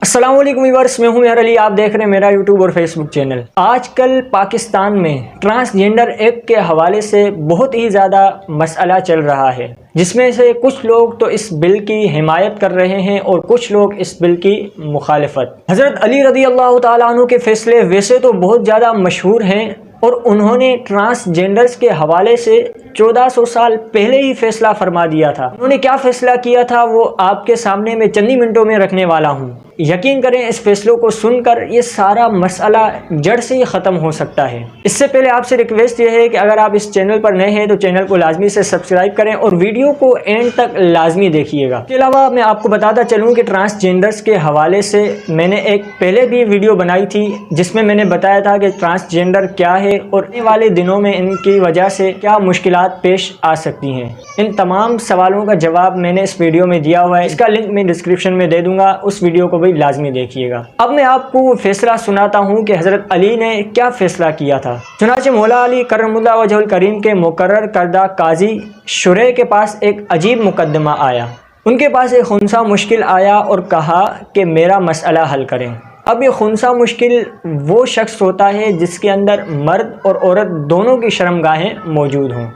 अस्सलाम वालेकुम व्यूअर्स, मैं हूं मेहर अली। आप देख रहे हैं मेरा यूट्यूब और फेसबुक चैनल। आजकल पाकिस्तान में ट्रांसजेंडर एक्ट के हवाले से बहुत ही ज़्यादा मसला चल रहा है, जिसमें से कुछ लोग तो इस बिल की हिमायत कर रहे हैं और कुछ लोग इस बिल की मुखालिफत। हज़रत अली रज़ी अल्लाह तआला अन्हु के फ़ैसले वैसे तो बहुत ज़्यादा मशहूर हैं और उन्होंने ट्रांसजेंडर्स के हवाले से 1400 साल पहले ही फ़ैसला फरमा दिया था। उन्होंने क्या फ़ैसला किया था वो आपके सामने मैं चंद ही मिनटों में रखने वाला हूँ। यकीन करें, इस फैसलों को सुनकर ये सारा मसला जड़ से ही ख़त्म हो सकता है। इससे पहले आपसे रिक्वेस्ट ये है कि अगर आप इस चैनल पर नए हैं तो चैनल को लाजमी से सब्सक्राइब करें और वीडियो को एंड तक लाजमी देखिएगा। इसके अलावा मैं आपको बताता चलूँ कि ट्रांसजेंडर्स के हवाले से मैंने एक पहले भी वीडियो बनाई थी, जिसमें मैंने बताया था कि ट्रांसजेंडर क्या है और आने वाले दिनों में इनकी वजह से क्या मुश्किलात पेश आ सकती हैं। इन तमाम सवालों का जवाब मैंने इस वीडियो में दिया हुआ है, इसका लिंक मैं डिस्क्रिप्शन में दे दूंगा, उस वीडियो को भी लाजमी देखिएगा। अब मैं आपको फैसला सुनाता हूँ कि हज़रत अली ने क्या फैसला किया था। चुनाचे मौला अली करमुल्लाह वजहुल करीम के मुकर्रर करदा काजी शुरे के पास एक अजीब मुकदमा आया। उनके पास एक खुनसा मुश्किल आया और कहा कि मेरा मसला हल करें। अब ये खुनसा मुश्किल वो शख्स होता है जिसके अंदर मर्द और औरत दोनों की शर्मगाहें मौजूद हों।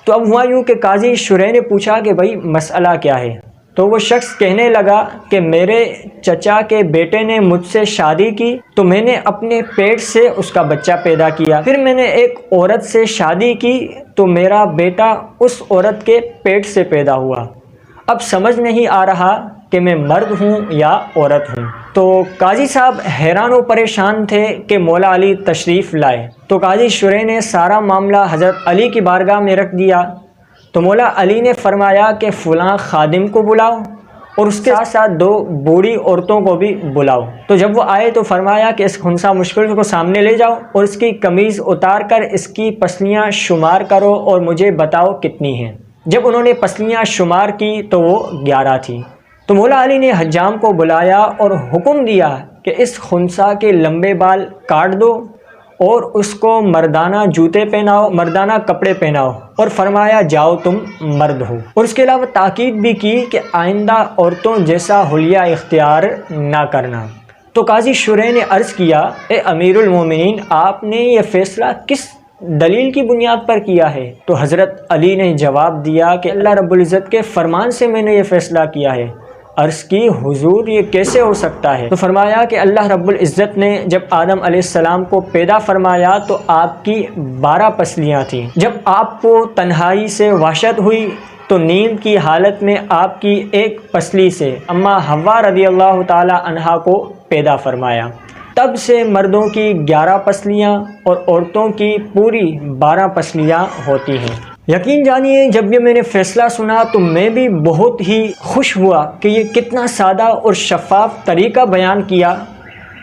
तो अब हुआ यूँ कि काजी शुरे ने पूछा कि भाई मसला क्या है। तो वो शख्स कहने लगा कि मेरे चचा के बेटे ने मुझसे शादी की तो मैंने अपने पेट से उसका बच्चा पैदा किया। फिर मैंने एक औरत से शादी की तो मेरा बेटा उस औरत के पेट से पैदा हुआ। अब समझ नहीं आ रहा कि मैं मर्द हूँ या औरत हूँ। तो काजी साहब हैरान और परेशान थे कि मौला अली तशरीफ़ लाए। तो काजी शुरे ने सारा मामला हज़रत अली की बारगाह में रख दिया। तो मौला अली ने फरमाया कि फ़लाँ खादिम को बुलाओ और उसके साथ साथ 2 बूढ़ी औरतों को भी बुलाओ। तो जब वो आए तो फरमाया कि इस खुनसा मुश्किल को सामने ले जाओ और इसकी कमीज़ उतार कर इसकी पसलियाँ शुमार करो और मुझे बताओ कितनी हैं। जब उन्होंने पसलियाँ शुमार की तो वो 11 थी। तो मौला अली ने हज्जाम को बुलाया और हुक्म दिया कि इस खुनसा के लंबे बाल काट दो और उसको मर्दाना जूते पहनाओ, मर्दाना कपड़े पहनाओ और फरमाया जाओ तुम मर्द हो। और उसके अलावा ताकीद भी की कि आइंदा औरतों जैसा हुलिया इख्तियार ना करना। तो काजी शुरे ने अर्ज़ किया, ए अमीरुल मोमिनीन, आपने ये फ़ैसला किस दलील की बुनियाद पर किया है? तो हज़रत अली ने जवाब दिया कि अल्लाह रब्बुल इज़्ज़त के फरमान से मैंने ये फ़ैसला किया है। अर्ज़ की, हुजूर ये कैसे हो सकता है? तो फरमाया कि अल्लाह रब्बुल इज़्ज़त ने जब आदम अलैहिस्सलाम को पैदा फरमाया तो आपकी 12 पसलियाँ थीं। जब आपको तन्हाई से वहशत हुई तो नींद की हालत में आपकी एक पसली से अम्मा हव्वा रज़ी अल्लाह ताला अन्हा को पैदा फरमाया। तब से मर्दों की 11 पसलियाँ और औरतों की पूरी 12 पसलियाँ होती हैं। यकीन जानिए, जब ये मैंने फ़ैसला सुना तो मैं भी बहुत ही खुश हुआ कि ये कितना सादा और शफ़ाफ़ तरीका बयान किया।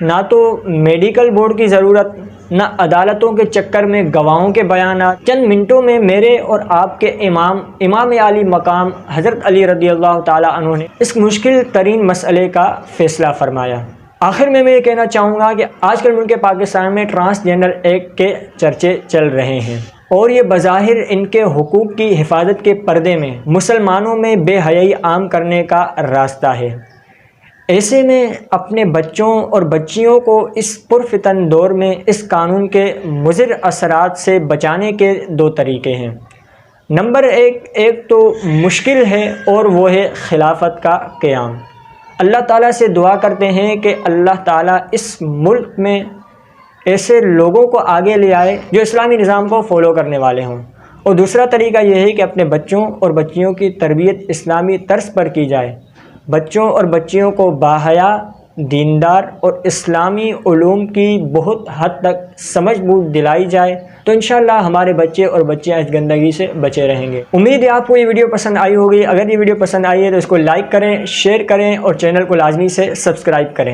ना तो मेडिकल बोर्ड की ज़रूरत, ना अदालतों के चक्कर में गवाहों के बयानात। चंद मिनटों में मेरे और आपके इमाम आली मकाम हज़रत अली रज़ी अल्लाह ताला अन्हु ने इस मुश्किल तरीन मसले का फ़ैसला फ़रमाया। आखिर में मैं ये कहना चाहूँगा कि आजकल मुल्क पाकिस्तान में ट्रांसजेंडर एक्ट के चर्चे चल रहे हैं और ये बज़ाहिर इनके हुकूक की हिफाजत के पर्दे में मुसलमानों में बेहयाई आम करने का रास्ता है। ऐसे में अपने बच्चों और बच्चियों को इस पुरफितन दौर में इस कानून के मुज़िर असरात से बचाने के 2 तरीके हैं। नंबर 1 तो मुश्किल है और वो है खिलाफत का क़याम। अल्लाह ताला से दुआ करते हैं कि अल्लाह ताला इस मुल्क में ऐसे लोगों को आगे ले आए जो इस्लामी निज़ाम को फ़ॉलो करने वाले हों। और दूसरा तरीका यह है कि अपने बच्चों और बच्चियों की तरबियत इस्लामी तर्ज पर की जाए। बच्चों और बच्चियों को बाहया, दीनदार और इस्लामी उलूम की बहुत हद तक समझ बूझ दिलाई जाए तो इंशाअल्लाह हमारे बच्चे और बच्चियाँ इस गंदगी से बचे रहेंगे। उम्मीद है आपको ये वीडियो पसंद आई होगी। अगर ये वीडियो पसंद आई है तो इसको लाइक करें, शेयर करें और चैनल को लाजमी से सब्सक्राइब करें।